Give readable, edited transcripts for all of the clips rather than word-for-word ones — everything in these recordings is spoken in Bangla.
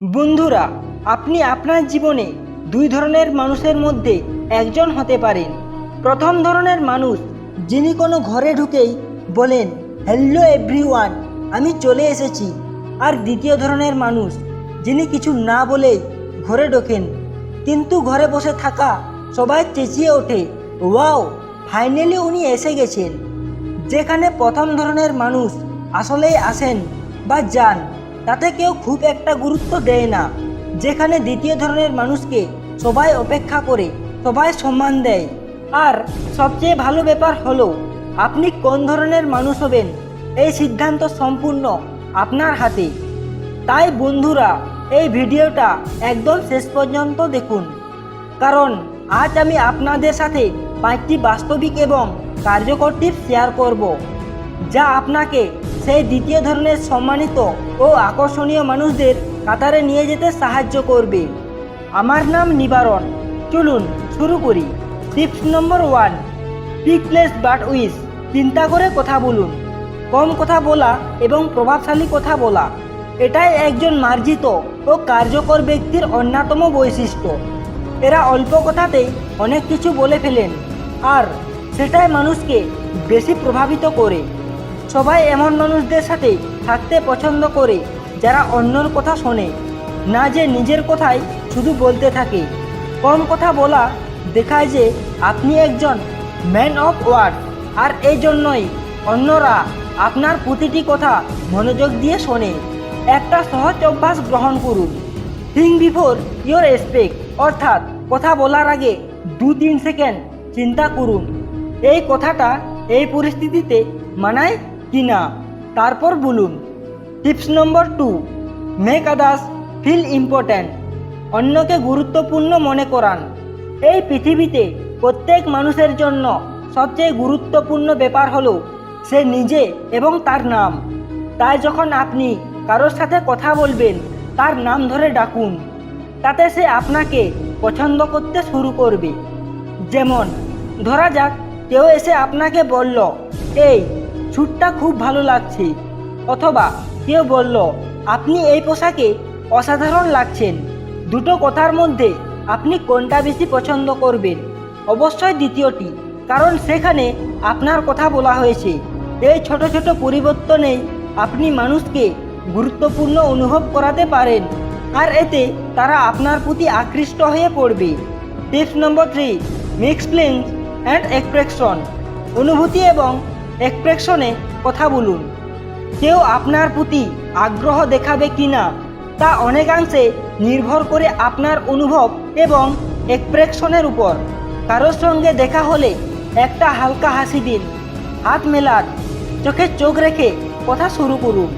বন্ধুরা, আপনি আপনার জীবনে দুই ধরনের মানুষের মধ্যে একজন হতে পারেন। প্রথম ধরনের মানুষ যিনি কোনো ঘরে ঢুকেই বলেন, হ্যালো এভরিওয়ান, আমি চলে এসেছি। আর দ্বিতীয় ধরনের মানুষ যিনি কিছু না বলেই ঘরে ঢোকেন, কিন্তু ঘরে বসে থাকা সবাই চেঁচিয়ে ওঠে, ওয়াও, ফাইনালি উনি এসে গেছেন। যেখানে প্রথম ধরনের মানুষ আসলেই আসেন বা যান, তাতে কেউ খুব একটা গুরুত্ব দেয় না। যেখানে দ্বিতীয় ধরনের মানুষকে সবাই অপেক্ষা করে, সবাই সম্মান দেয়। আর সবচেয়ে ভালো ব্যাপার হলো, আপনি কোন ধরনের মানুষ হবেন এই সিদ্ধান্ত সম্পূর্ণ আপনার হাতে। তাই বন্ধুরা, এই ভিডিওটা একদম শেষ পর্যন্ত দেখুন, কারণ আজ আমি আপনাদের সাথে 5টি বাস্তবিক এবং কার্যকর টিপস শেয়ার করব, যা আপনাকে সেই দ্বিতীয় ধরনের সম্মানিত ও আকর্ষণীয় মানুষদের কাতারে নিয়ে যেতে সাহায্য করবে। আমার নাম নিবারণ। চলুন শুরু করি। Tips number 1, speak less but wise. চিন্তা করে কথা বলুন। কম কথা বলা এবং প্রভাবশালী কথা বলা, এটাই একজন মার্জিত ও কার্যকর ব্যক্তির অন্যতম বৈশিষ্ট্য। এরা অল্প কথাতেই অনেক কিছু বলে ফেলেন, আর সেটাই মানুষকে বেশি প্রভাবিত করে। সবাই এমন মানুষদের সাথে থাকতে পছন্দ করে যারা অন্যর কথা শোনে, না যে নিজের কথাই শুধু বলতে থাকে। কম কথা বলা দেখায় যে আপনি একজন ম্যান অফ ওয়ার্ড, আর এই জন্যই অন্যরা আপনার প্রতিটি কথা মনোযোগ দিয়ে শোনে। একটা সহজ অভ্যাস গ্রহণ করুন, থিঙ্ক বিফোর ইউর স্পিক। অর্থাৎ কথা বলার আগে 2-3 সেকেন্ড চিন্তা করুন, এই কথাটা এই পরিস্থিতিতে মানায় কি না, তারপর বলুন। টিপস নম্বর 2, মেক আদার্স ফিল ইম্পর্ট্যান্ট। অন্যকে গুরুত্বপূর্ণ মনে করান। এই পৃথিবীতে প্রত্যেক মানুষের জন্য সবচেয়ে গুরুত্বপূর্ণ ব্যাপার হলো সে নিজে এবং তার নাম। তাই যখন আপনি কারোর সাথে কথা বলবেন, তার নাম ধরে ডাকুন, তাতে সে আপনাকে পছন্দ করতে শুরু করবে। যেমন ধরা যাক, কেউ এসে আপনাকে বলল, এই স্যুটটা খুব ভালো লাগছে, অথবা কেউ বলল, আপনি এই পোশাকে অসাধারণ লাগছেন। দুটো কথার মধ্যে আপনি কোনটা বেশি পছন্দ করবেন? অবশ্যই দ্বিতীয়টি, কারণ সেখানে আপনার কথা বলা হয়েছে। এই ছোট ছোট পরিবর্তনেই আপনি মানুষকে গুরুত্বপূর্ণ অনুভব করাতে পারেন, আর এতে তারা আপনার প্রতি আকৃষ্ট হয়ে পড়বে। Tips number 3, mix feelings and expression. অনুভূতি এবং এক্সপ্রেশনে কথা বলুন। কেউ আপনার প্রতি আগ্রহ দেখাবে কিনা তা অনেকাংশে নির্ভর করে আপনার অনুভব এবং এক্সপ্রেশনের উপর। কারোর সঙ্গে দেখা হলে একটা হালকা হাসি দিন, হাত মেলান, চোখে চোখ রেখে কথা শুরু করুন।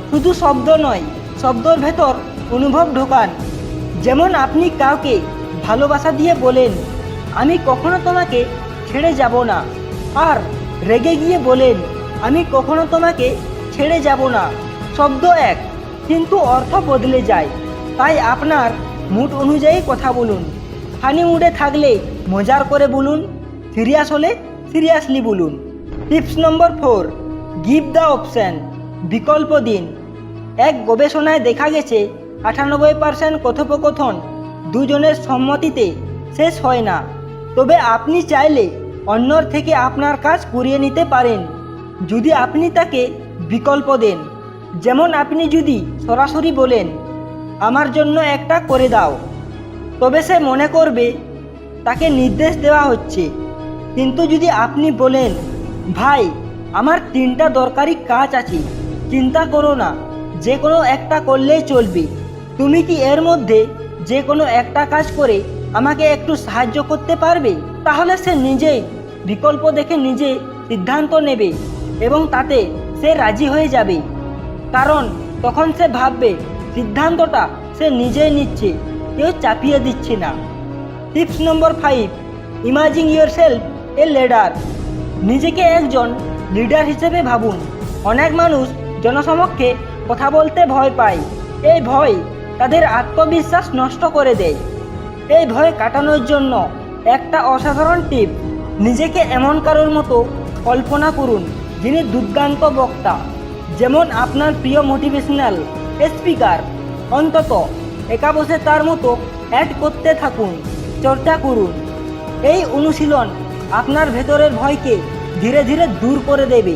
শুধু শব্দ নয়, শব্দর ভেতর অনুভব ঢোকান। যেমন আপনি কাউকে ভালোবাসা দিয়ে বলেন, আমি কখনো তোমাকে ছেড়ে যাব না, আর রেগে গিয়ে বলেন, আমি কখনো তোমাকে ছেড়ে যাব না। শব্দ এক, কিন্তু অর্থ বদলে যায়। তাই আপনার মুড অনুযায়ী কথা বলুন। ফানি মুডে থাকলে মজার করে বলুন, সিরিয়াস হলে সিরিয়াসলি বলুন। Tips number 4, give the option. বিকল্প দিন। এক গবেষণায় দেখা গেছে 98% কথোপকথন দুজনের সম্মতিতে শেষ হয় না। তবে আপনি চাইলে অন্যর থেকে আপনার কাজ করিয়ে নিতে পারেন যদি আপনি তাকে বিকল্প দেন। যেমন আপনি যদি সরাসরি বলেন, আমার জন্য একটা করে দাও, তবে সে মনে করবে তাকে নির্দেশ দেওয়া হচ্ছে। কিন্তু যদি আপনি বলেন, ভাই, আমার 3টা দরকারি কাজ আছে, চিন্তা করো না, যে কোনো একটা করলেই চলবে, তুমি কি এর মধ্যে যে কোনো একটা কাজ করে আমাকে একটু সাহায্য করতে পারবে? তাহলে সে নিজেই বিকল্প দেখে নিজে সিদ্ধান্ত নেবে এবং তাতে সে রাজি হয়ে যাবে। কারণ তখন সে ভাববে সিদ্ধান্তটা সে নিজেই নিচ্ছে, কেউ চাপিয়ে দিচ্ছে না। Tips number 5, imagine yourself a leader. নিজেকে একজন লিডার হিসেবে ভাবুন। অনেক মানুষ জনসমক্ষে কথা বলতে ভয় পায়। এই ভয় তাদের আত্মবিশ্বাস নষ্ট করে দেয়। এই ভয় কাটানোর জন্য একটা অসাধারণ টিপ, নিজেকে এমন কারোর মতো কল্পনা করুন যিনি দুর্দান্ত বক্তা। যেমন আপনার প্রিয় মোটিভেশনাল স্পিকার। অন্তত একা বসে তার মতো অ্যাড করতে থাকুন, চর্চা করুন। এই অনুশীলন আপনার ভেতরের ভয়কে ধীরে ধীরে দূর করে দেবে।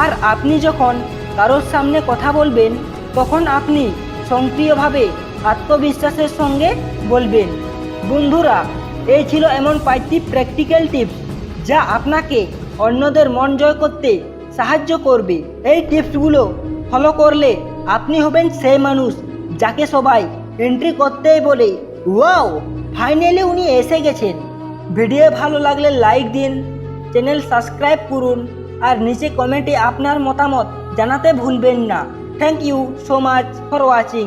আর আপনি যখন কারোর সামনে কথা বলবেন, তখন আপনি সক্রিয়ভাবে আত্মবিশ্বাসের সঙ্গে বলবেন। বন্ধুরা, এই ছিল এমন 5টি প্র্যাকটিক্যাল টিপস যা আপনাকে অন্যদের মন জয় করতে সাহায্য করবে। এই টিপসগুলো ফলো করলে আপনি হবেন সেই মানুষ যাকে সবাই এন্ট্রি করতেই বলে, ওয়াও, ফাইনালি উনি এসে গেছেন। ভিডিও ভালো লাগলে লাইক দিন, চ্যানেল সাবস্ক্রাইব করুন আর নিচে কমেন্টে আপনার মতামত জানাতে ভুলবেন না। Thank you so much for watching.